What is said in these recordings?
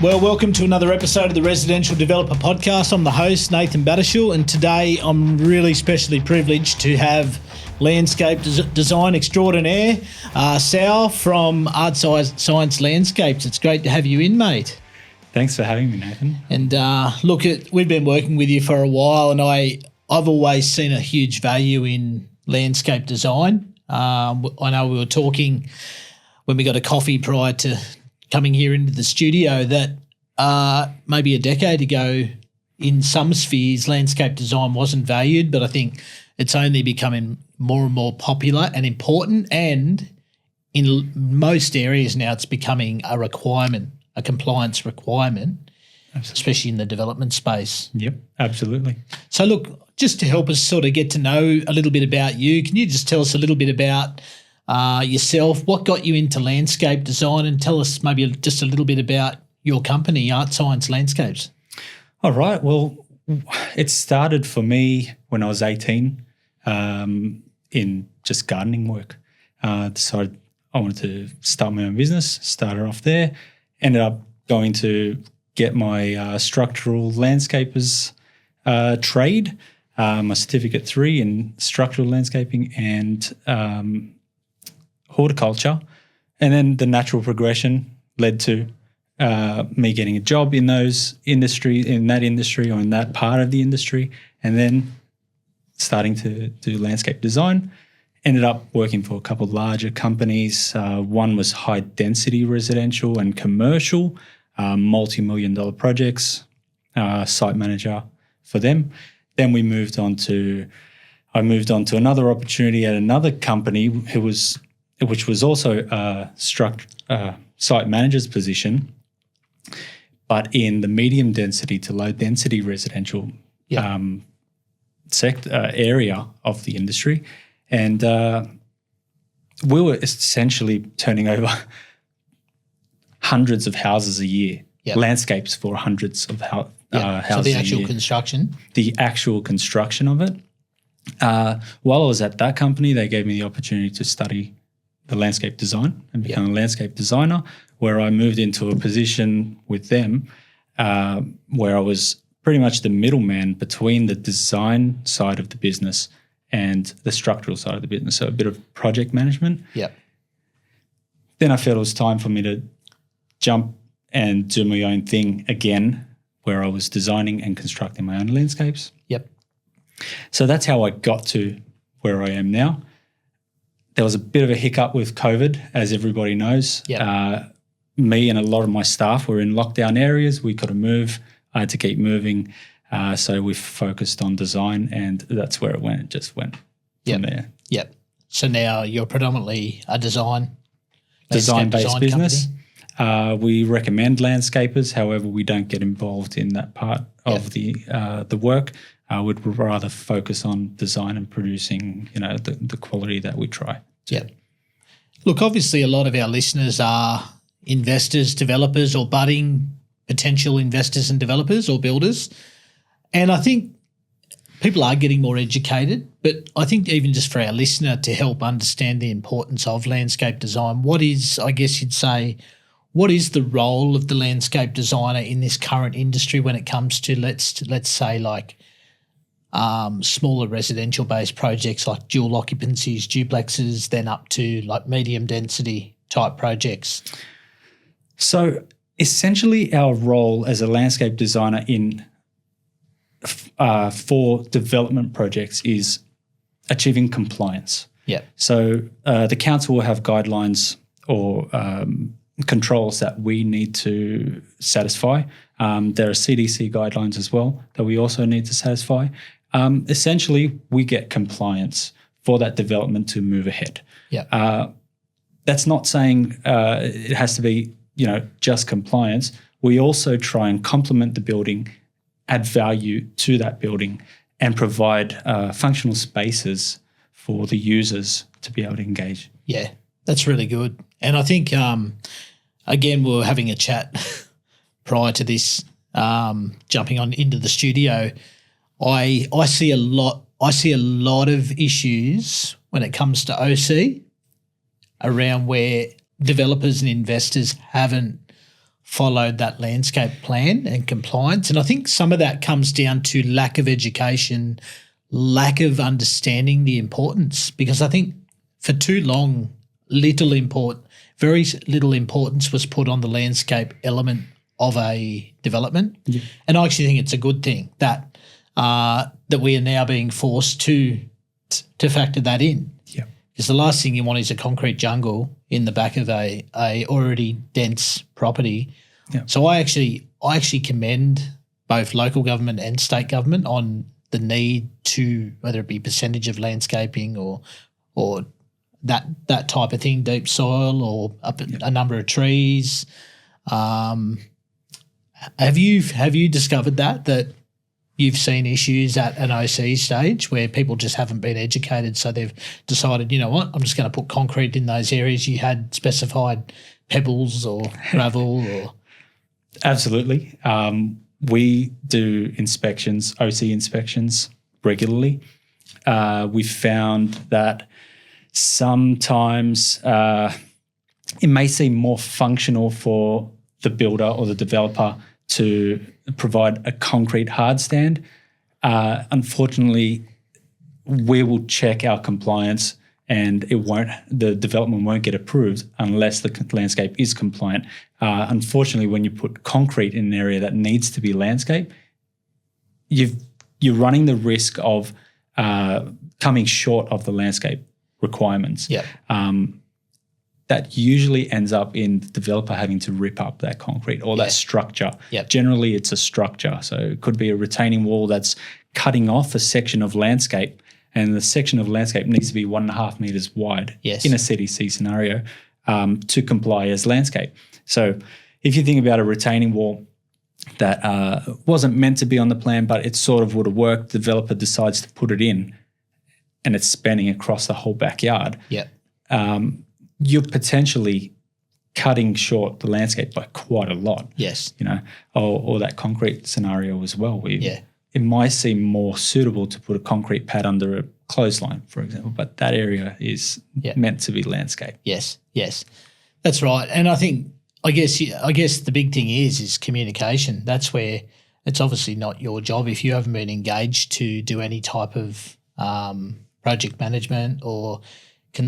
Well, welcome to another episode of the Residential Developer Podcast. I'm the host, Nathan Battershall, and today I'm really specially privileged to have landscape design extraordinaire, Sal from Artscience Landscapes. It's great to have you in, mate. Thanks for having me, Nathan. And look, we've been working with you for a while, and I've always seen a huge value in landscape design. I know we were talking when we got a coffee prior to coming here into the studio that maybe a decade ago in some spheres landscape design wasn't valued, but I think it's only becoming more and more popular and important, and in most areas now it's becoming a requirement, a compliance requirement, absolutely, especially in the development space. Yep, absolutely. So look, just to help us sort of get to know a little bit about you, can you just tell us a little bit about yourself, what got you into landscape design, and tell us maybe just a little bit about your company, Artscience Landscapes. All right. Well, it started for me when I was 18 in just gardening work. Decided I wanted to start my own business, started off there, ended up going to get my structural landscapers trade, my certificate 3 in structural landscaping and horticulture, and then the natural progression led to me getting a job in that industry or in that part of the industry, and then starting to do landscape design. Ended up working for a couple of larger companies. One was high density residential and commercial, multi-million-dollar projects, site manager for them. Then I moved on to another opportunity at another company which was also a site manager's position, but in the medium density to low density residential area of the industry. And we were essentially turning over hundreds of houses a year, landscapes for hundreds of houses a year. So the actual construction? The actual construction of it. While I was at that company, they gave me the opportunity to study the landscape design and become a landscape designer, where I moved into a position with them where I was pretty much the middleman between the design side of the business and the structural side of the business, so a bit of project management. Yep. Then I felt it was time for me to jump and do my own thing again, where I was designing and constructing my own landscapes. Yep. So that's how I got to where I am now. There was a bit of a hiccup with COVID, as everybody knows. Yep. Me and a lot of my staff were in lockdown areas. We couldn't move. I had to keep moving. So we focused on design, and that's where it went. It just went from there. Yep. So now you're predominantly a design-based business. We recommend landscapers. However, we don't get involved in that part of the work. We'd rather focus on design and producing, the quality that we try. Yeah. Look, obviously a lot of our listeners are investors, developers, or budding potential investors and developers or builders. And I think people are getting more educated, but I think even just for our listener to help understand the importance of landscape design, what is the role of the landscape designer in this current industry when it comes to, let's say, like smaller residential-based projects like dual occupancies, duplexes, then up to like medium density type projects? So essentially our role as a landscape designer for development projects is achieving compliance. Yeah. So the council will have guidelines or controls that we need to satisfy. There are CDC guidelines as well that we also need to satisfy. Essentially, we get compliance for that development to move ahead. Yeah. That's not saying it has to be, just compliance. We also try and complement the building, add value to that building, and provide functional spaces for the users to be able to engage. Yeah, that's really good. And I think, again, we were having a chat prior to this, jumping on into the studio. I see a lot of issues when it comes to OC around where developers and investors haven't followed that landscape plan and compliance. And I think some of that comes down to lack of education, lack of understanding the importance, because I think for too long, very little importance was put on the landscape element of a development. Yeah. And I actually think it's a good thing that we are now being forced to factor that in. Yeah. Because the last thing you want is a concrete jungle in the back of a already dense property. Yeah. So I actually commend both local government and state government on the need to, whether it be percentage of landscaping or that type of thing, deep soil or a number of trees. Have you discovered that you've seen issues at an OC stage where people just haven't been educated, so they've decided, you know what, I'm just going to put concrete in those areas you had specified pebbles or gravel or? Absolutely. We do inspections, OC inspections regularly. We found that sometimes it may seem more functional for the builder or the developer to provide a concrete hard stand. Unfortunately, we will check our compliance and the development won't get approved unless the landscape is compliant. Unfortunately, when you put concrete in an area that needs to be landscape, you're running the risk of coming short of the landscape requirements. Yeah. That usually ends up in the developer having to rip up that concrete or that structure. Yep. Generally, it's a structure. So it could be a retaining wall that's cutting off a section of landscape, and the section of landscape needs to be 1.5 meters wide in a CDC scenario to comply as landscape. So if you think about a retaining wall that wasn't meant to be on the plan, but it sort of would have worked, the developer decides to put it in, and it's spanning across the whole backyard. Yeah. You're potentially cutting short the landscape by quite a lot. Yes. You know, or that concrete scenario as well. It might seem more suitable to put a concrete pad under a clothesline, for example, but that area is meant to be landscape. Yes, that's right. And I guess the big thing is communication. That's where it's obviously not your job if you haven't been engaged to do any type of project management or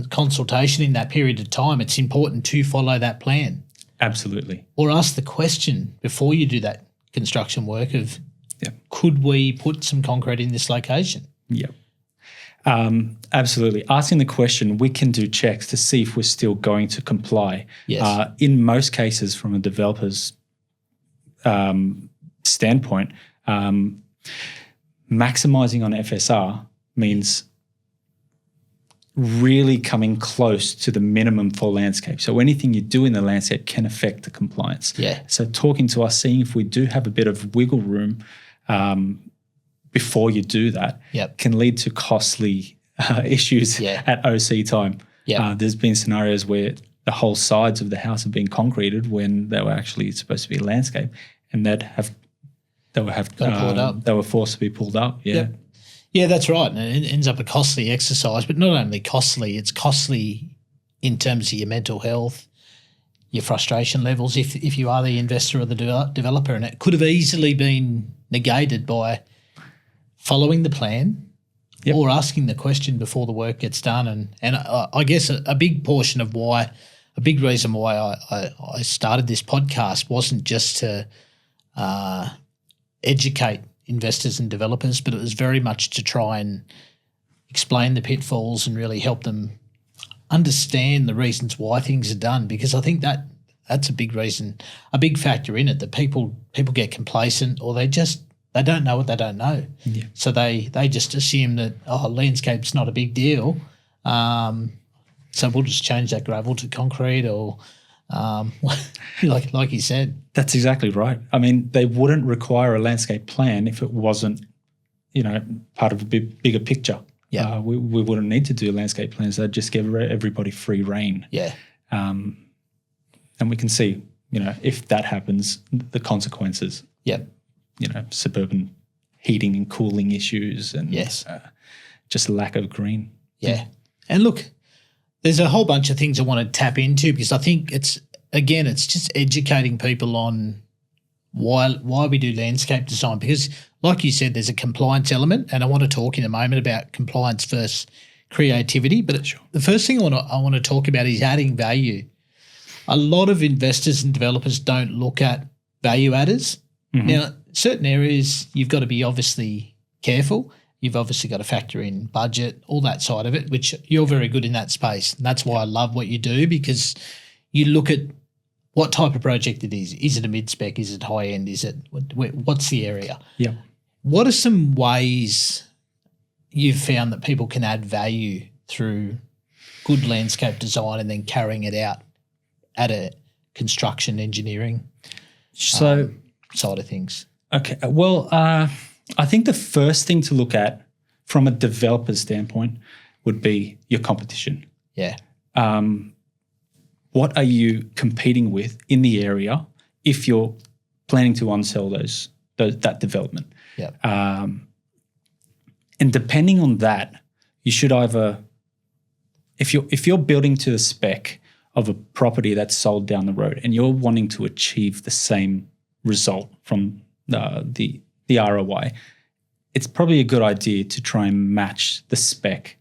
consultation in that period of time. It's important to follow that plan. Absolutely. Or ask the question before you do that construction work of, could we put some concrete in this location? Yep. Absolutely. Asking the question, we can do checks to see if we're still going to comply. Yes. In most cases, from a developer's standpoint, maximizing on FSR means really coming close to the minimum for landscape. So anything you do in the landscape can affect the compliance. Yeah. So talking to us, seeing if we do have a bit of wiggle room before you do that can lead to costly issues at OC time. There's been scenarios where the whole sides of the house have been concreted when they were actually supposed to be landscape, and they were forced to be pulled up. Yeah. Yep. Yeah, that's right. And it ends up a costly exercise, but not only costly, it's costly in terms of your mental health, your frustration levels if you are the investor or the developer, and it could have easily been negated by following the plan or asking the question before the work gets done. And I guess a big reason why I started this podcast wasn't just to educate investors and developers, but it was very much to try and explain the pitfalls and really help them understand the reasons why things are done, because I think that's a big reason, a big factor in it, that people get complacent, or they don't know what they don't know. Yeah. So they just assume that, landscape's not a big deal, so we'll just change that gravel to concrete, or like you said. That's exactly right. I mean, they wouldn't require a landscape plan if it wasn't, part of a bigger picture. Yeah. We wouldn't need to do landscape plans. They'd just give everybody free rein. Yeah. And we can see, if that happens, the consequences. Yeah. Suburban heating and cooling issues and just lack of green. Yeah. And look, there's a whole bunch of things I want to tap into, because I think it's again, it's just educating people on why we do landscape design, because like you said, there's a compliance element, and I want to talk in a moment about compliance versus creativity. But Sure. the first thing I want to talk about is adding value. A lot of investors and developers don't look at value adders. Mm-hmm. Now, certain areas you've got to be obviously careful. You've obviously got to factor in budget, all that side of it, which you're very good in that space. And that's why I love what you do, because you look at what type of project it is. Is it a mid-spec? Is it high-end? Is it what's the area? Yeah. What are some ways you've found that people can add value through good landscape design and then carrying it out at a construction engineering So side of things? Okay. Well, I think the first thing to look at from a developer's standpoint would be your competition. Yeah. What are you competing with in the area if you're planning to onsell that development? Yeah. And depending on that, you should either, if you're building to the spec of a property that's sold down the road and you're wanting to achieve the same result from the ROI, it's probably a good idea to try and match the spec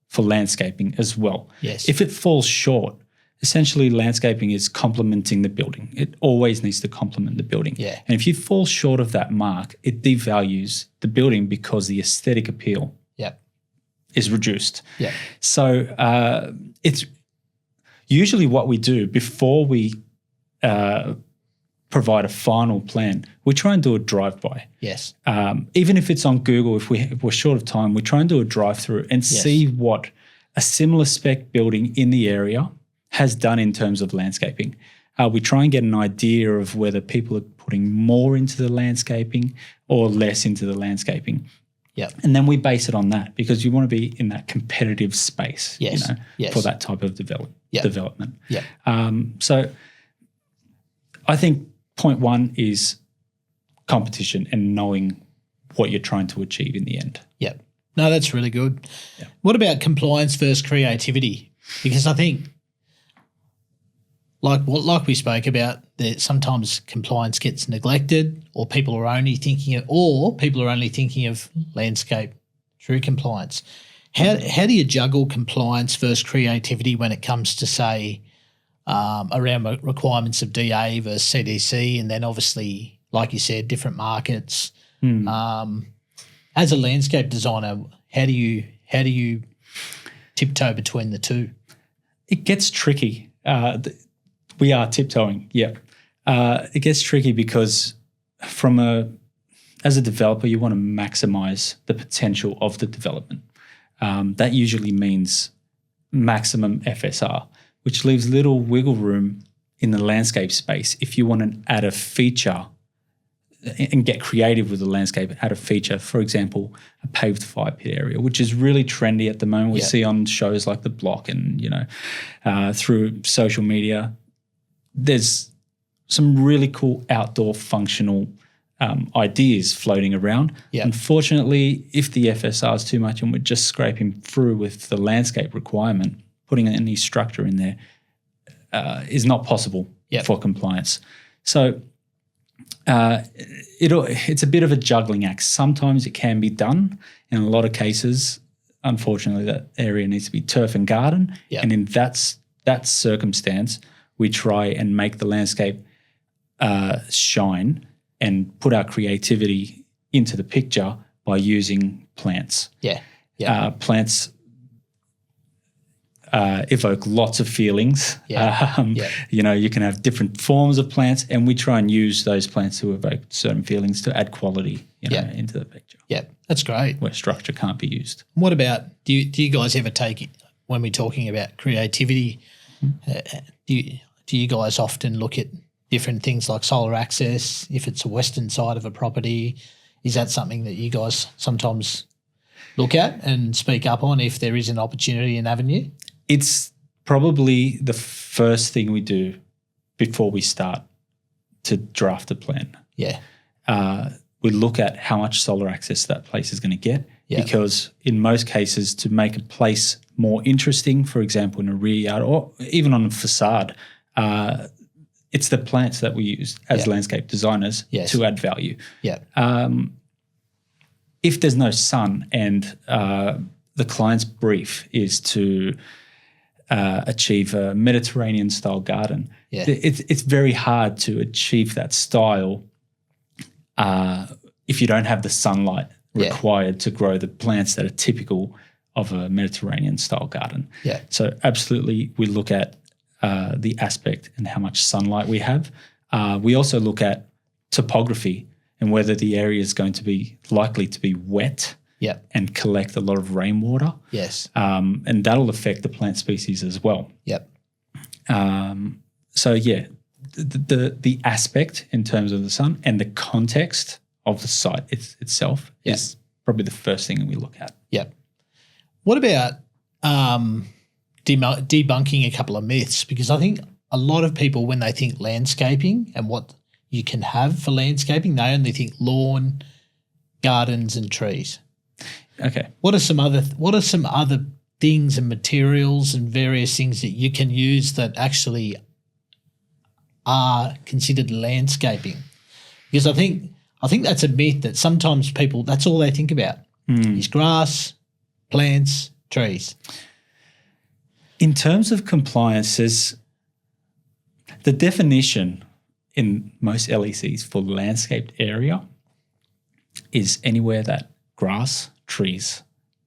for landscaping as well. Yes. If it falls short, essentially landscaping is complementing the building. It always needs to complement the building. Yeah. And if you fall short of that mark, it devalues the building because the aesthetic appeal is reduced. Yeah. So it's usually what we do before we provide a final plan. We try and do a drive-by. Yes. Even if it's on Google, if we're short of time, we try and do a drive-through and see what a similar spec building in the area has done in terms of landscaping. We try and get an idea of whether people are putting more into the landscaping or less into the landscaping. Yeah. And then we base it on that, because you want to be in that competitive space, for that type of development. Yeah. So I think point one is competition and knowing what you're trying to achieve in the end. Yeah. No, that's really good. Yeah. What about compliance versus creativity? Because I think like we spoke about, that sometimes compliance gets neglected, or people are only thinking of landscape through compliance. How do you juggle compliance versus creativity when it comes to, say, around requirements of DA versus CDC, and then obviously, like you said, different markets? As a landscape designer, how do you tiptoe between the two? It gets tricky. We are tiptoeing, yeah. It gets tricky because as a developer, you want to maximize the potential of the development. That usually means maximum FSR, which leaves little wiggle room in the landscape space. If you want to add a feature and get creative with the landscape, add a feature, for example, a paved fire pit area, which is really trendy at the moment. We see on shows like The Block and, through social media. There's some really cool outdoor functional ideas floating around. Yeah. Unfortunately, if the FSR is too much and we're just scraping through with the landscape requirement, putting any structure in there is not possible for compliance. So it's a bit of a juggling act. Sometimes it can be done. In a lot of cases, unfortunately, that area needs to be turf and garden. Yeah. And in that circumstance, we try and make the landscape shine and put our creativity into the picture by using plants. Plants evoke lots of feelings. You can have different forms of plants, and we try and use those plants to evoke certain feelings to add quality into the picture. Yeah, that's great. Where structure can't be used. What about, do you guys ever take it, when we're talking about creativity, do you guys often look at different things like solar access? If it's a western side of a property, is that something that you guys sometimes look at and speak up on if there is an opportunity and avenue? It's probably the first thing we do before we start to draft a plan. Yeah. We look at how much solar access that place is going to get, because in most cases, to make a place more interesting, for example, in a rear yard or even on a facade, it's the plants that we use as landscape designers to add value. Yeah. If there's no sun and the client's brief is to achieve a Mediterranean style garden, it's very hard to achieve that style if you don't have the sunlight required to grow the plants that are typical of a Mediterranean style garden. Yeah. So absolutely we look at the aspect and how much sunlight we have. We also look at topography and whether the area is going to be likely to be wet and collect a lot of rainwater. Yes. And that'll affect the plant species as well. Yep. So yeah, the aspect in terms of the sun and the context of the site itself is probably the first thing that we look at. Yep. What about debunking a couple of myths? Because I think a lot of people, when they think landscaping and what you can have for landscaping, they only think lawn, gardens, and trees. Okay. What are some other things and materials and various things that you can use that actually are considered landscaping? Because I think that's a myth that sometimes people, that's all they think about is grass, plants, trees. In terms of compliances, the definition in most LECs for landscaped area is anywhere that grass, trees,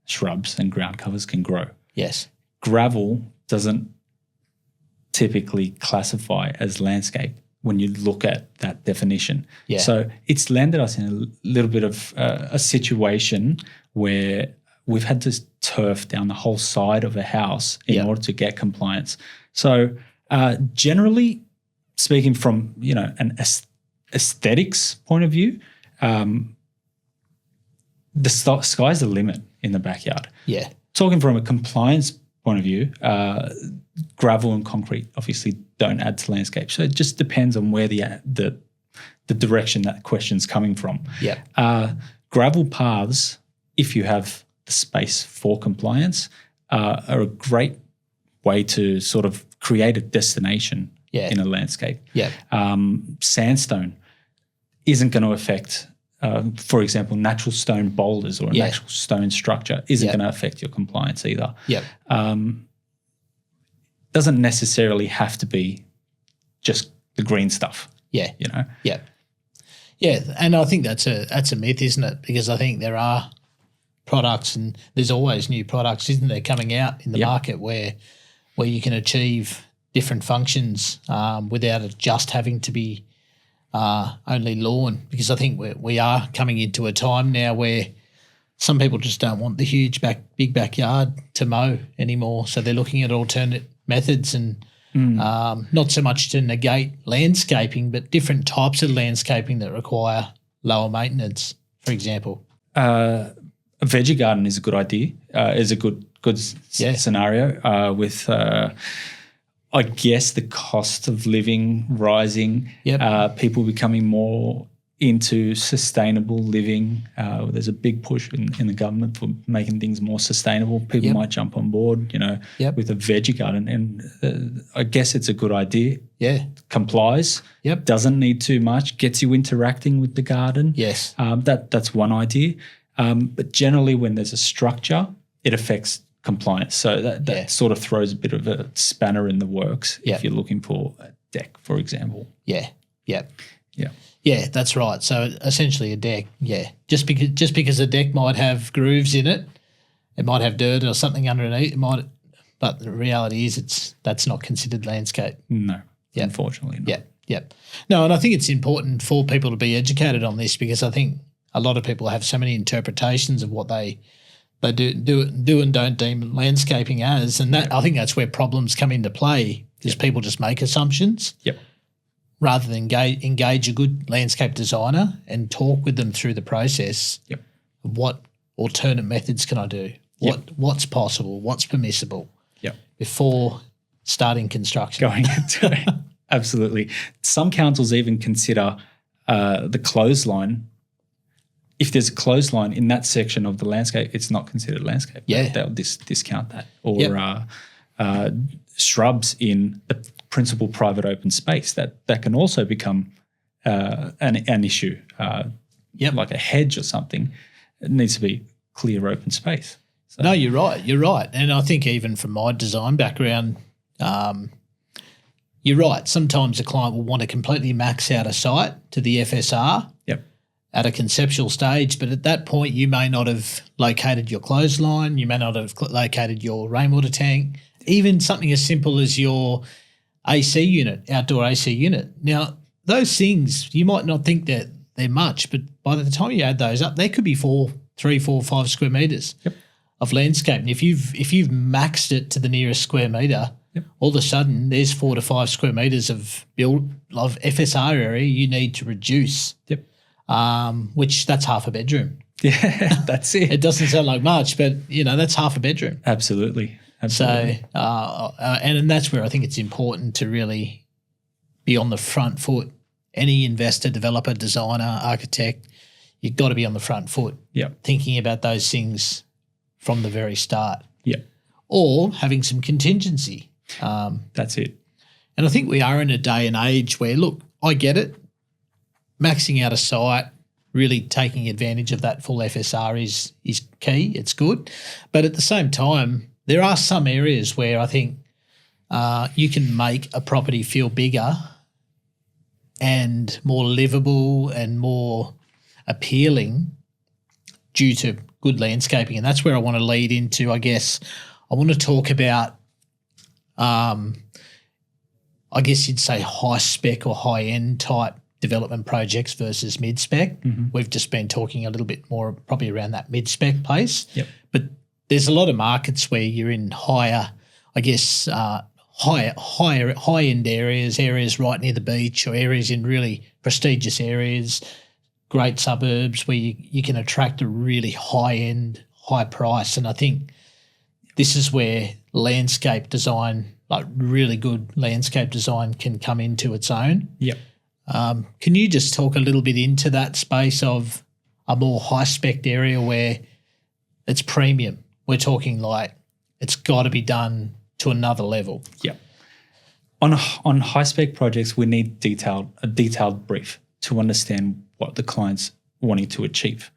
shrubs and ground covers can grow. Yes. Gravel doesn't typically classify as landscape when you look at that definition. Yeah. So it's landed us in a little bit of a situation where we've had to turf down the whole side of a house in order to get compliance. So generally speaking from, an aesthetics point of view, the sky's the limit in the backyard. Yeah. Talking from a compliance point of view, gravel and concrete obviously don't add to landscape. So it just depends on where the direction that question's coming from. Yeah. Gravel paths, if you have the space for compliance, are a great way to sort of create a destination in a landscape. Yeah. Sandstone isn't going to affect, for example, natural stone boulders or a natural stone structure isn't going to affect your compliance either. Yeah. Doesn't necessarily have to be just the green stuff. Yeah. Yeah. Yeah, and I think that's a myth, isn't it? Because I think there are products, and there's always new products, isn't there, coming out in the market where you can achieve different functions without it just having to be only lawn. Because I think we are coming into a time now where some people just don't want the huge big backyard to mow anymore, so they're looking at alternate methods and not so much to negate landscaping, but different types of landscaping that require lower maintenance, for example. A veggie garden is a good idea, is a good scenario with, I guess, the cost of living rising, people becoming more into sustainable living. There's a big push in the government for making things more sustainable. People might jump on board, with a veggie garden, and I guess it's a good idea. Yeah. Complies. Yep. Doesn't need too much. Gets you interacting with the garden. Yes. That's one idea. But generally, when there's a structure, it affects compliance. So that sort of throws a bit of a spanner in the works if you're looking for a deck, for example. Yeah. Yep. Yeah. Yeah, that's right. So essentially a deck, just because a deck might have grooves in it, it might have dirt or something underneath, but the reality is that's not considered landscape. No, unfortunately not. Yep. No, and I think it's important for people to be educated on this, because I think a lot of people have so many interpretations of what they do and don't deem landscaping as, and that I think that's where problems come into play, because people just make assumptions. Yep. Rather than engage a good landscape designer and talk with them through the process of what alternate methods can I do, what's possible, what's permissible before starting construction. Going into it. Absolutely. Some councils even consider the clothesline. If there's a clothesline in that section of the landscape, it's not considered landscape. Yeah. They'll discount that. Or shrubs in the principal private open space, that can also become an issue. Like a hedge or something, it needs to be clear open space. So. No, you're right. And I think even from my design background, you're right. Sometimes a client will want to completely max out a site to the FSR at a conceptual stage, but at that point you may not have located your clothesline, you may not have located your rainwater tank, even something as simple as your AC unit, outdoor AC unit. Now, those things, you might not think that they're much, but by the time you add those up, they could be 3, 4, 5 square metres of landscape. And if you've maxed it to the nearest square metre, all of a sudden there's 4 to 5 square metres of FSR area you need to reduce. Which that's half a bedroom. Yeah, that's it. It doesn't sound like much, but that's half a bedroom. Absolutely. So, and that's where I think it's important to really be on the front foot. Any investor, developer, designer, architect, you've got to be on the front foot. Thinking about those things from the very start. Or having some contingency. That's it. And I think we are in a day and age where, look, I get it. Maxing out a site, really taking advantage of that full FSR is key. It's good. But at the same time, there are some areas where I think you can make a property feel bigger and more livable and more appealing due to good landscaping. And that's where I want to lead into, I guess. I want to talk about, I guess you'd say high spec or high end type development projects versus mid-spec. We've just been talking a little bit more probably around that mid-spec place. But there's a lot of markets where you're in higher, I guess, high-end areas right near the beach, or areas in really prestigious areas, great suburbs where you can attract a really high-end, high price. And I think this is where landscape design, like really good landscape design, can come into its own. Can you just talk a little bit into that space of a more high-spec area where it's premium? We're talking like it's got to be done to another level. On high-spec projects, we need a detailed brief to understand what the client's wanting to achieve.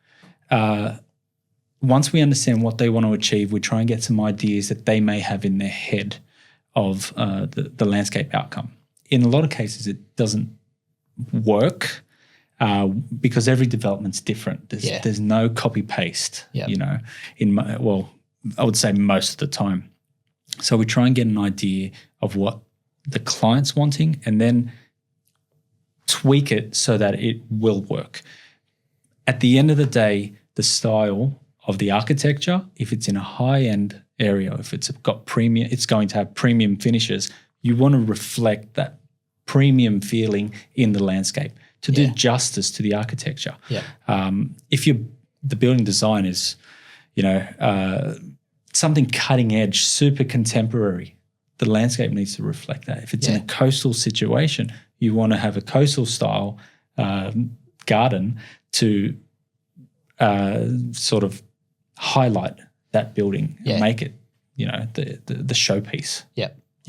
Once we understand what they want to achieve, we try and get some ideas that they may have in their head of the landscape outcome. In a lot of cases, it doesn't work because every development's different. There's no copy paste. I would say most of the time. So we try and get an idea of what the client's wanting and then tweak it so that it will work. At the end of the day, the style of the architecture, if it's in a high-end area, if it's got premium, it's going to have premium finishes. You want to reflect that premium feeling in the landscape to do justice to the architecture. If the building design is, something cutting edge, super contemporary, the landscape needs to reflect that. If it's in a coastal situation, you want to have a coastal style garden to sort of highlight that building and make it, the showpiece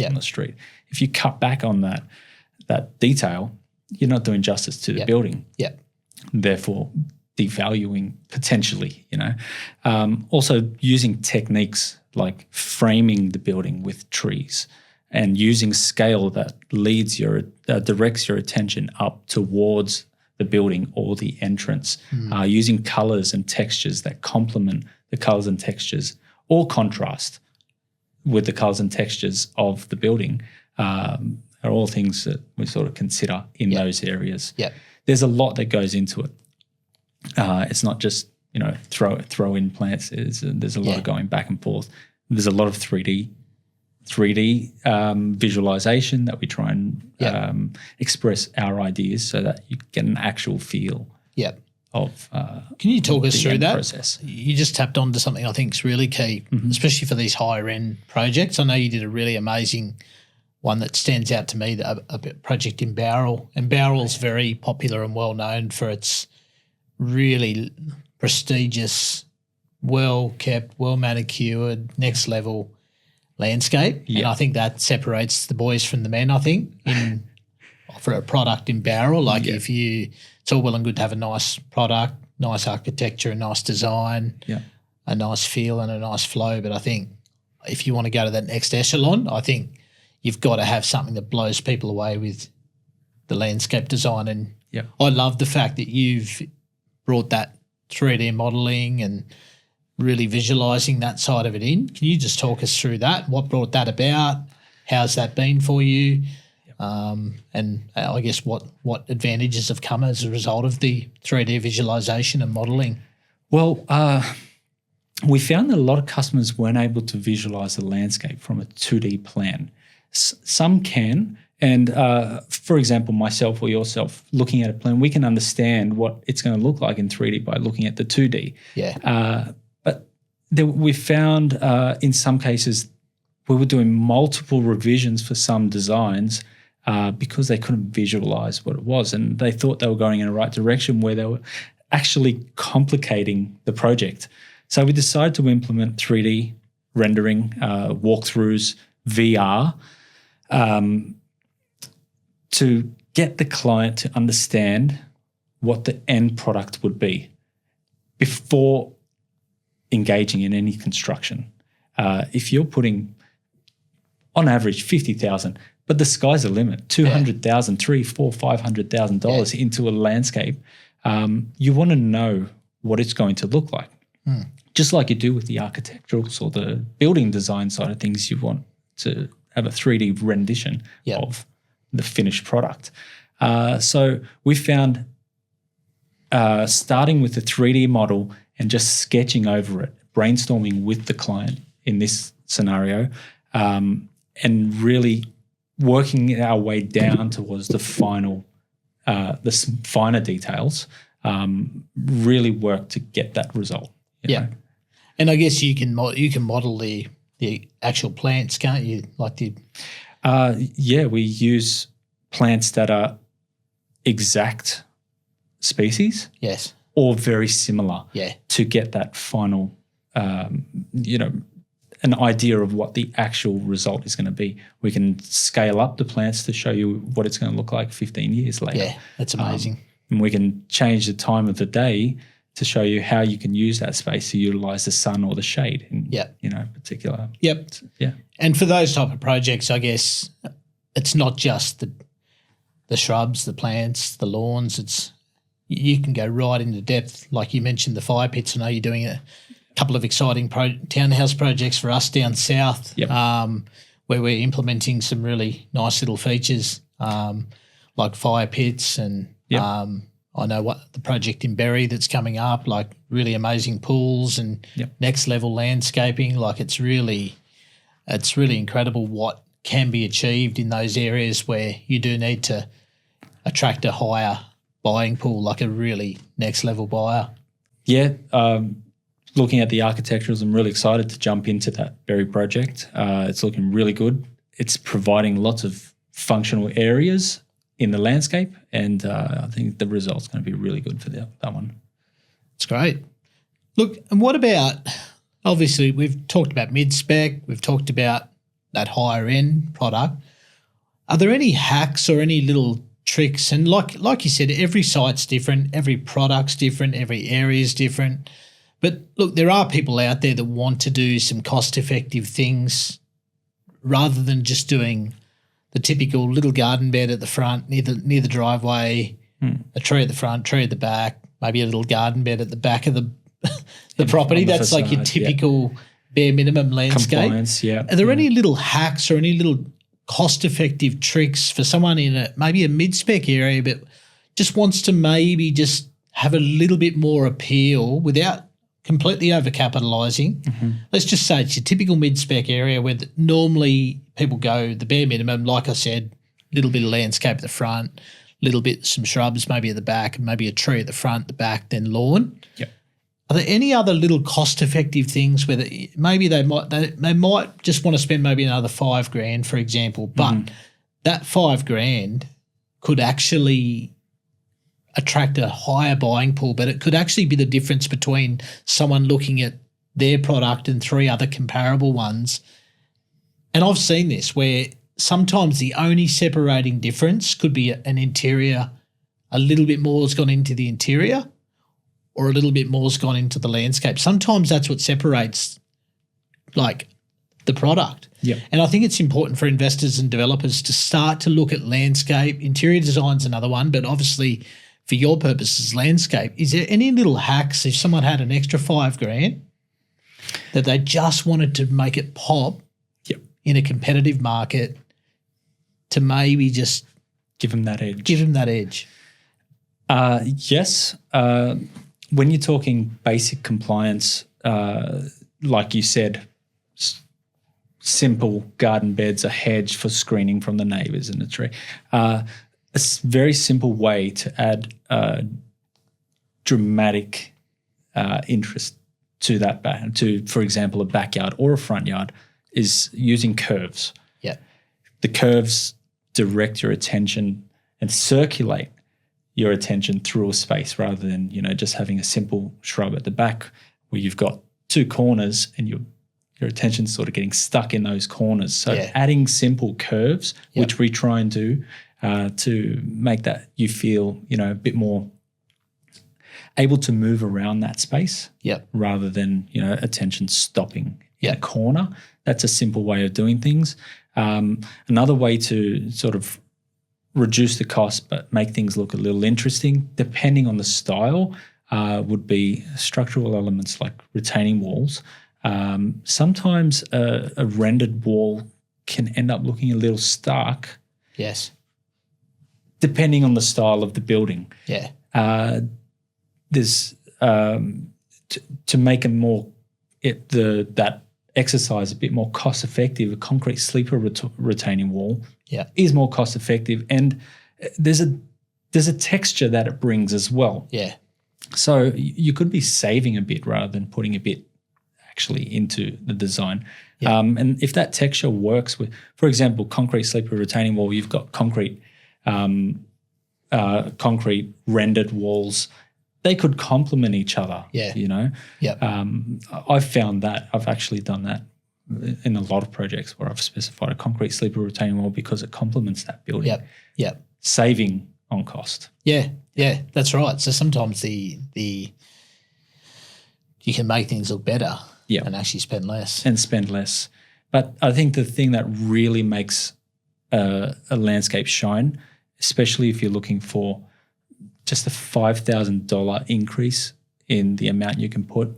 on the street. If you cut back on that detail, you're not doing justice to the building. Therefore, devaluing potentially, Also using techniques like framing the building with trees and using scale that directs your attention up towards the building or the entrance, using colours and textures that complement the colours and textures or contrast with the colours and textures of the building are all things that we sort of consider in those areas. There's a lot that goes into it. It's not just, throw in plants. There's a lot of going back and forth. There's a lot of 3D visualization that we try and express our ideas so that you get an actual feel of Can you talk us through that process? You just tapped onto something I think is really key, especially for these higher end projects. I know you did a really amazing one that stands out to me, a project in Bowral. And Bowral's very popular and well known for its really prestigious, well kept, well manicured, next level landscape. And I think that separates the boys from the men, I think, for a product in barrel. Like it's all well and good to have a nice product, nice architecture, a nice design, a nice feel and a nice flow. But I think if you want to go to that next echelon, I think you've got to have something that blows people away with the landscape design. And I love the fact that you've brought that 3D modelling and really visualising that side of it in. Can you just talk us through that? What brought that about? How's that been for you? And I guess what advantages have come as a result of the 3D visualisation and modelling? Well, we found that a lot of customers weren't able to visualise the landscape from a 2D plan. Some can, and for example, myself or yourself, looking at a plan, we can understand what it's going to look like in 3D by looking at the 2D. But we found in some cases we were doing multiple revisions for some designs because they couldn't visualise what it was, and they thought they were going in the right direction where they were actually complicating the project. So we decided to implement 3D rendering, walkthroughs, VR, to get the client to understand what the end product would be before engaging in any construction. If you're putting, on average, $50,000, but the sky's the limit, $200,000, $300,000, $400,000, $500,000 into a landscape, you want to know what it's going to look like. Just like you do with the architecturals or the building design side of things, you want to have a 3D rendition of the finished product. So we found starting with the 3D model and just sketching over it, brainstorming with the client in this scenario, and really working our way down towards the final, the finer details, really work to get that result. You know? And I guess you can model the actual plants, can't you? Like we use plants that are exact species, or very similar, to get that final, an idea of what the actual result is going to be. We can scale up the plants to show you what it's going to look like 15 years later. Yeah, that's amazing. And we can change the time of the day to show you how you can use that space to utilise the sun or the shade in particular. And for those type of projects, I guess it's not just the shrubs, the plants, the lawns. You can go right into depth. Like you mentioned, the fire pits. I know you're doing a couple of exciting townhouse projects for us down south, where we're implementing some really nice little features like fire pits and I know what the project in Berry that's coming up, like really amazing pools and next level landscaping. Like it's really incredible what can be achieved in those areas where you do need to attract a higher buying pool, like a really next level buyer. Looking at the architecturals, I'm really excited to jump into that Berry project. It's looking really good. It's providing lots of functional areas in the landscape, and I think the result's going to be really good for that one. It's great. Look, and what about, obviously we've talked about Mid-Spec, we've talked about that higher end product. Are there any hacks or any little tricks? And like you said, every site's different, every product's different, every area's different. But look, there are people out there that want to do some cost-effective things rather than just doing the typical little garden bed at the front, near the driveway, a tree at the front, tree at the back, maybe a little garden bed at the back of the property. That's like your typical bare minimum landscape. Compliance, Are there any little hacks or any little cost-effective tricks for someone in maybe a mid-spec area but just wants to maybe just have a little bit more appeal without completely overcapitalising? Let's just say it's your typical mid-spec area where normally people go the bare minimum, like I said, little bit of landscape at the front, little bit some shrubs maybe at the back, and maybe a tree at the front, the back, then lawn. Are there any other little cost-effective things where maybe they might just want to spend maybe another $5,000, for example, but that $5,000 could actually attract a higher buying pool, but it could actually be the difference between someone looking at their product and three other comparable ones And I've seen this where sometimes the only separating difference could be an interior, a little bit more has gone into the interior or a little bit more has gone into the landscape. Sometimes that's what separates like the product. Yep. And I think it's important for investors and developers to start to look at landscape. Interior design's another one, but obviously for your purposes, landscape. Is there any little hacks if someone had an extra $5,000 that they just wanted to make it pop in a competitive market to maybe just give them that edge? Yes. When you're talking basic compliance, like you said, simple garden beds, a hedge for screening from the neighbours and a tree. A very simple way to add dramatic interest to that, for example, a backyard or a front yard, is using curves. Yeah. The curves direct your attention and circulate your attention through a space rather than, just having a simple shrub at the back where you've got two corners and your attention's sort of getting stuck in those corners. So adding simple curves, which we try and do to make that you feel, a bit more able to move around that space rather than, attention stopping in a corner. That's a simple way of doing things. Another way to sort of reduce the cost but make things look a little interesting, depending on the style, would be structural elements like retaining walls. Sometimes a rendered wall can end up looking a little stark. Yes. Depending on the style of the building. Yeah. There's to make that exercise a bit more cost effective. A concrete sleeper retaining wall is more cost effective, and there's a texture that it brings as well. Yeah. So you could be saving a bit rather than putting a bit actually into the design. Yeah. And if that texture works with, for example, concrete sleeper retaining wall, you've got concrete rendered walls. They could complement each other. Yeah. I've found that. I've actually done that in a lot of projects where I've specified a concrete sleeper retaining wall because it complements that building. Yep. Saving on cost. Yeah, that's right. So sometimes the you can make things look better and actually spend less. But I think the thing that really makes a landscape shine, especially if you're looking for just a $5,000 increase in the amount you can put,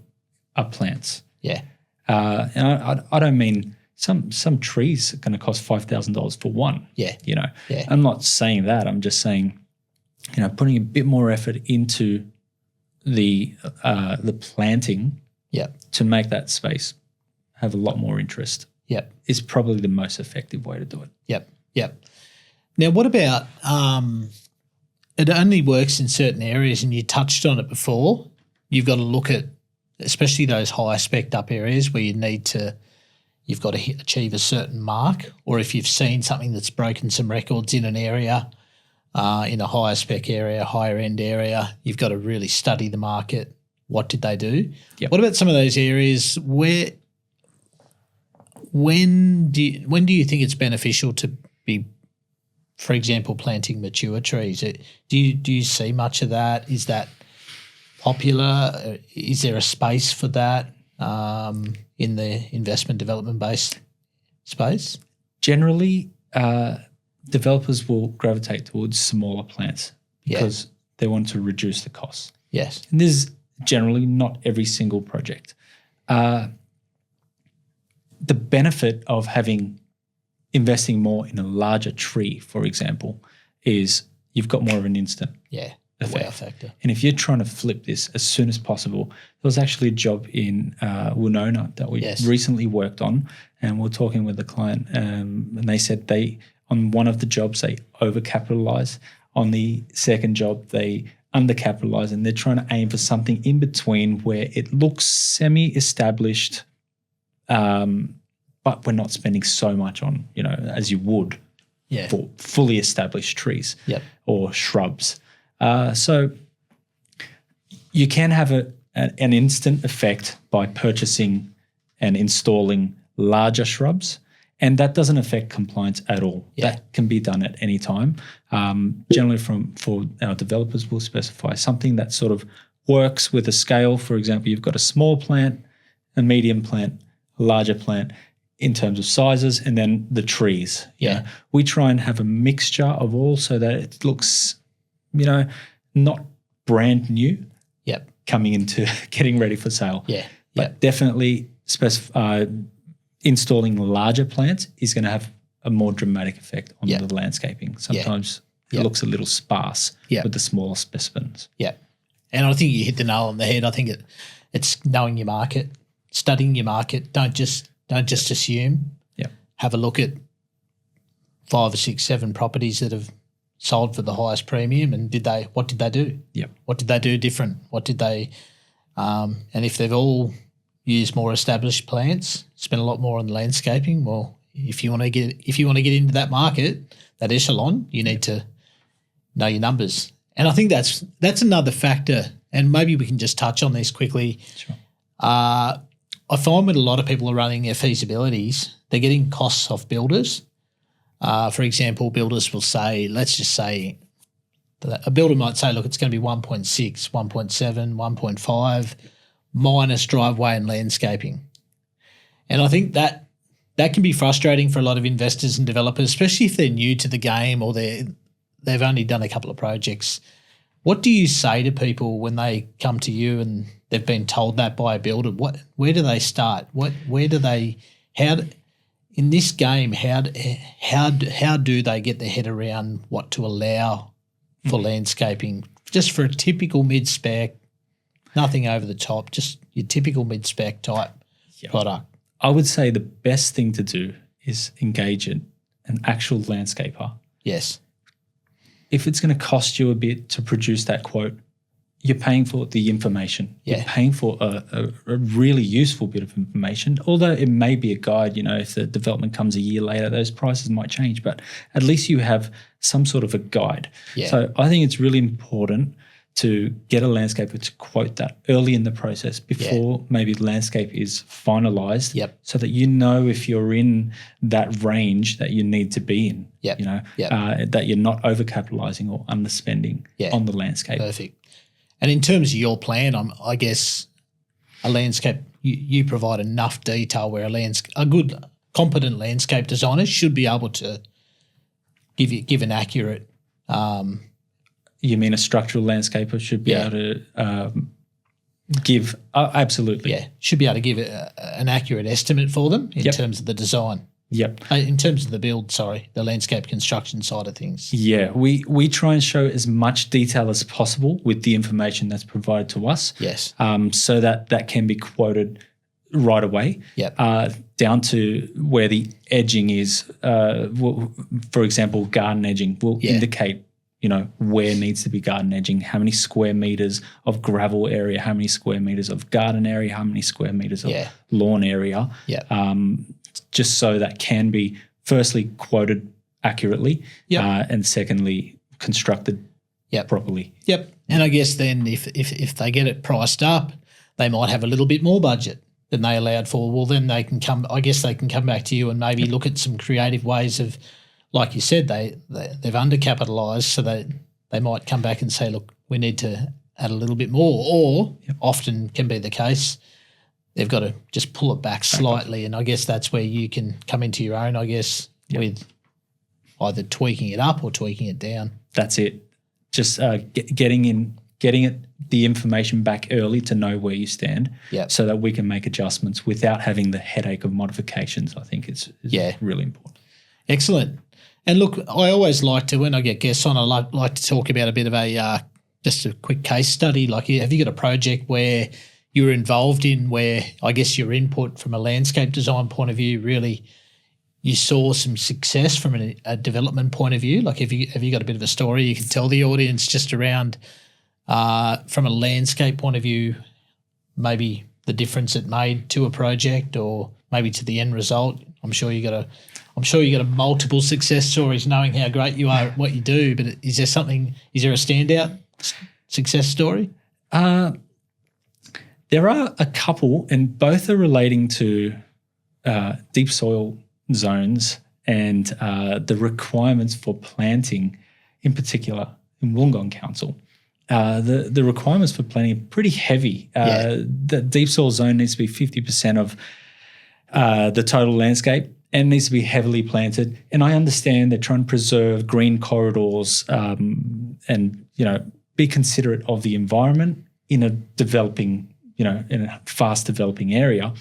are plants. Yeah. And I don't mean some trees are going to cost $5,000 for one. Yeah. Yeah. I'm not saying that. I'm just saying, putting a bit more effort into the planting to make that space have a lot more interest is probably the most effective way to do it. Yep. Now, what about it only works in certain areas, and you touched on it before. You've got to look at especially those high spec'd up areas where you've got to achieve a certain mark, or if you've seen something that's broken some records in an area, in a higher spec area, higher end area, you've got to really study the market. What did they do? Yep. What about some of those areas where when do you think it's beneficial to be, for example, planting mature trees? Do you see much of that? Is that popular? Is there a space for that in the investment development based space? Generally, developers will gravitate towards smaller plants because they want to reduce the costs. Yes. And this is generally not every single project. The benefit of investing more in a larger tree, for example, is you've got more of an instant wow factor. And if you're trying to flip this as soon as possible, there was actually a job in Winona that we recently worked on, and we're talking with the client, and they said on one of the jobs they overcapitalize, on the second job they undercapitalize, and they're trying to aim for something in between where it looks semi-established, but we're not spending so much on, as you would for fully established trees or shrubs. So you can have an instant effect by purchasing and installing larger shrubs, And that doesn't affect compliance at all. Yeah. That can be done at any time. Generally, for our developers, we'll specify something that sort of works with a scale. For example, you've got a small plant, a medium plant, a larger plant in terms of sizes, and then the trees. Yeah. We try and have a mixture of all so that it looks, not brand new Yep. coming into getting ready for sale. Yeah. But definitely installing larger plants is going to have a more dramatic effect on the landscaping. Sometimes it looks a little sparse with the smaller specimens. Yeah. And I think you hit the nail on the head. I think it's knowing your market, studying your market. Don't just assume. Yeah. Have a look at 5 or 6, 7 properties that have sold for the highest premium, and what did they do? Yeah. What did they do different? What did they and if they've all used more established plants, spent a lot more on landscaping, well, if you want to get into that market, that echelon, you need to know your numbers. And I think that's another factor, and maybe we can just touch on this quickly. Sure. I find when a lot of people are running their feasibilities, they're getting costs off builders. For example, builders will say, let's just say, a builder might say, look, it's going to be 1.6, 1.7, 1.5 minus driveway and landscaping. And I think that can be frustrating for a lot of investors and developers, especially if they're new to the game or they've only done a couple of projects. What do you say to people when they come to you and they've been told that by a builder? Where do they start? In this game, how do they get their head around what to allow for landscaping? Just for a typical mid-spec, nothing over the top, just your typical mid-spec type product. I would say the best thing to do is engage an actual landscaper. Yes. If it's going to cost you a bit to produce that quote, you're paying for the information. Yeah. You're paying for a really useful bit of information, although it may be a guide. If the development comes a year later, those prices might change, but at least you have some sort of a guide. Yeah. So I think it's really important to get a landscaper to quote that early in the process before maybe the landscape is finalised, so that if you're in that range that you need to be in, that you're not overcapitalising or underspending on the landscape. Perfect. And in terms of your plan, I guess a landscape, you provide enough detail where a good, competent landscape designer should be able to give an accurate. You mean a structural landscaper should be able to give? Absolutely. Yeah, should be able to give an accurate estimate for them in terms of the design. Yep. In terms of the landscape construction side of things. Yeah, we try and show as much detail as possible with the information that's provided to us. Yes. So that can be quoted right away. Yep. Down to where the edging is. For example, garden edging will indicate, where needs to be garden edging, how many square meters of gravel area, how many square meters of garden area, how many square meters of lawn area. Yeah. Just so that can be firstly quoted accurately, and secondly constructed properly. Yep. And I guess then if they get it priced up, they might have a little bit more budget than they allowed for. Well, then they can come back to you and maybe look at some creative ways of, like you said, they've undercapitalised, so they might come back and say, look, we need to add a little bit more, or often can be the case, they've got to just pull it back slightly, and I guess that's where you can come into your own, I guess, with either tweaking it up or tweaking it down. That's it. Just getting the information back early to know where you stand, so that we can make adjustments without having the headache of modifications. I think it's really important. Excellent. And look, I always like to, when I get guests on, I like to talk about a bit of just a quick case study. Like, have you got a project where you were involved in where I guess your input from a landscape design point of view really you saw some success from a development point of view? Like, have you got a bit of a story you can tell the audience just around from a landscape point of view, maybe the difference it made to a project or maybe to the end result? I'm sure you got a multiple success stories knowing how great you are at what you do, but is there a standout success story? There are a couple, and both are relating to deep soil zones and the requirements for planting, in particular in Wollongong Council. The requirements for planting are pretty heavy. The deep soil zone needs to be 50% of the total landscape and needs to be heavily planted. And I understand they're trying to preserve green corridors and, be considerate of the environment in a developing, in a fast developing area.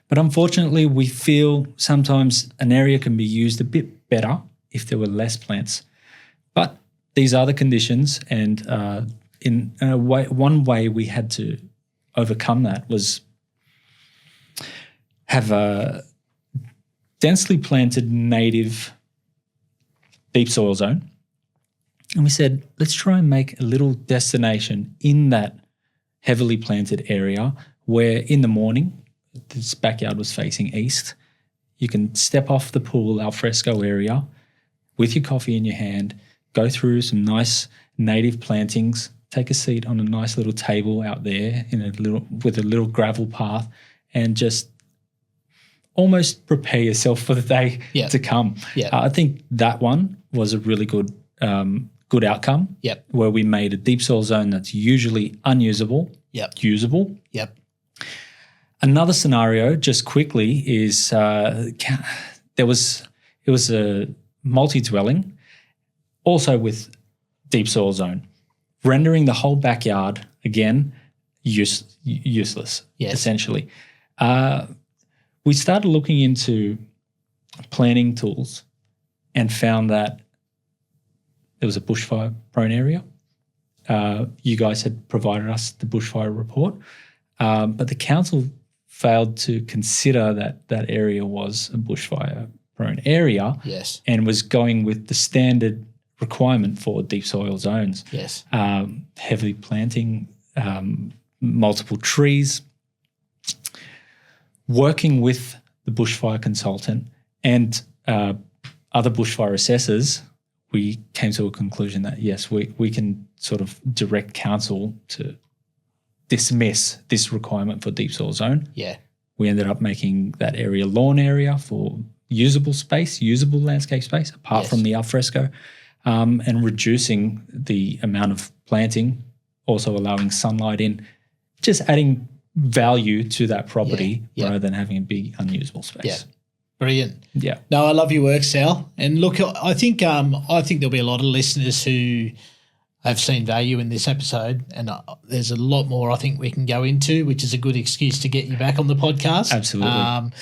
But unfortunately, we feel sometimes an area can be used a bit better if there were less plants. But these are the conditions, and in a way, one way we had to overcome that was have a densely planted native deep soil zone. And we said, let's try and make a little destination in that heavily planted area where in the morning, this backyard was facing east. You can step off the pool al fresco area with your coffee in your hand, go through some nice native plantings, take a seat on a nice little table out there with a little gravel path, and just almost prepare yourself for the day to come. I think that one was a really good outcome. Where we made a deep soil zone that's usually unusable, usable. Another scenario, just quickly, is it was a multi-dwelling, also with deep soil zone, rendering the whole backyard again useless. Essentially. We started looking into planning tools and found that there was a bushfire prone area. You guys had provided us the bushfire report, but the council failed to consider that area was a bushfire prone area and was going with the standard requirement for deep soil zones. Heavily planting, multiple trees. Working with the bushfire consultant and other bushfire assessors, we came to a conclusion that, yes, we can sort of direct council to dismiss this requirement for deep soil zone. We ended up making that area lawn area for usable landscape space, apart from the alfresco, and reducing the amount of planting, also allowing sunlight in, just adding value to that property rather than having a big unusable space. Brilliant. No, I love your work, Sal. And look, I think there'll be a lot of listeners who have seen value in this episode, and there's a lot more I think we can go into, which is a good excuse to get you back on the podcast. Absolutely.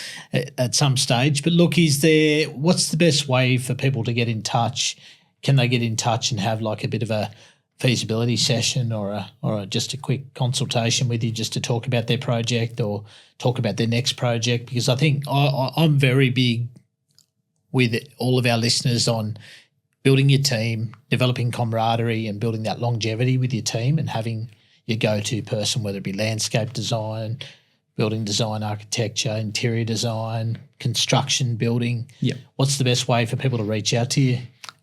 At some stage. But look, what's the best way for people to get in touch? Can they get in touch and have like a bit of a feasibility session or just a quick consultation with you just to talk about their project or talk about their next project? Because I think I'm very big with all of our listeners on building your team, developing camaraderie and building that longevity with your team and having your go-to person, whether it be landscape design, building design, architecture, interior design, construction, building. What's the best way for people to reach out to you?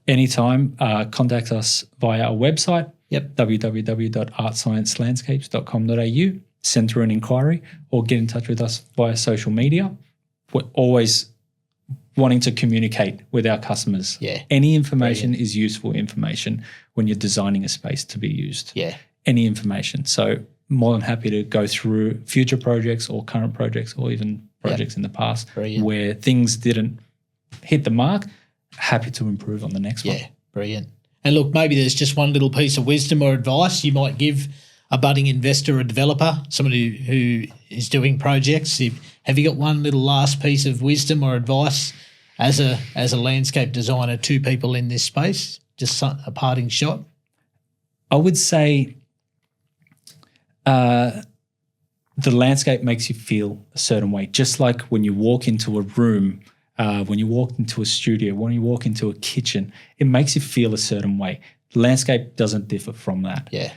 Anytime, contact us via our website, www.artsciencelandscapes.com.au, send through an inquiry or get in touch with us via social media. We're always wanting to communicate with our customers. Any information is useful information when you're designing a space to be used. Any information. So more than happy to go through future projects or current projects or even projects in the past where things didn't hit the mark. Happy to improve on the next one. Brilliant. And look, maybe there's just one little piece of wisdom or advice you might give a budding investor or developer, somebody who is doing projects. Have you got one little last piece of wisdom or advice as a landscape designer to people in this space? Just a parting shot. I would say the landscape makes you feel a certain way, just like when you walk into a room. When you walk into a studio, when you walk into a kitchen, it makes you feel a certain way. The landscape doesn't differ from that. You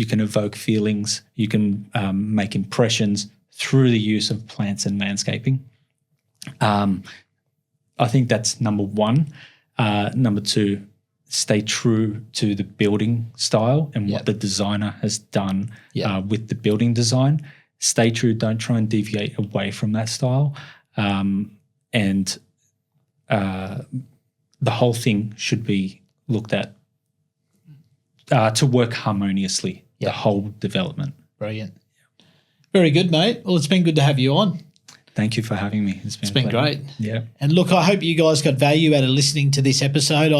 can evoke feelings. You can make impressions through the use of plants and landscaping. I think that's number one. Number two, stay true to the building style and what the designer has done with the building design. Stay true. Don't try and deviate away from that style. and the whole thing should be looked at to work harmoniously, the whole development. Brilliant. Very good, mate. Well, it's been good to have you on. Thank you for having me. It's been great. Yeah. And look, I hope you guys got value out of listening to this episode.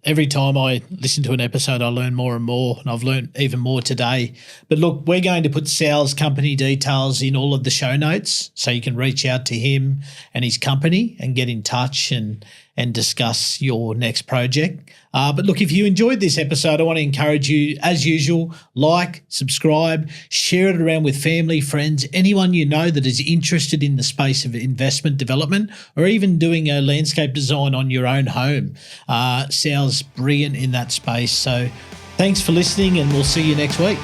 Every time I listen to an episode, I learn more and more, and I've learned even more today. But look, we're going to put Sal's company details in all of the show notes, so you can reach out to him and his company and get in touch and discuss your next project. But look, if you enjoyed this episode, I want to encourage you, as usual, like, subscribe, share it around with family, friends, anyone you know that is interested in the space of investment development or even doing a landscape design on your own home. Sal's brilliant in that space. So thanks for listening, and we'll see you next week.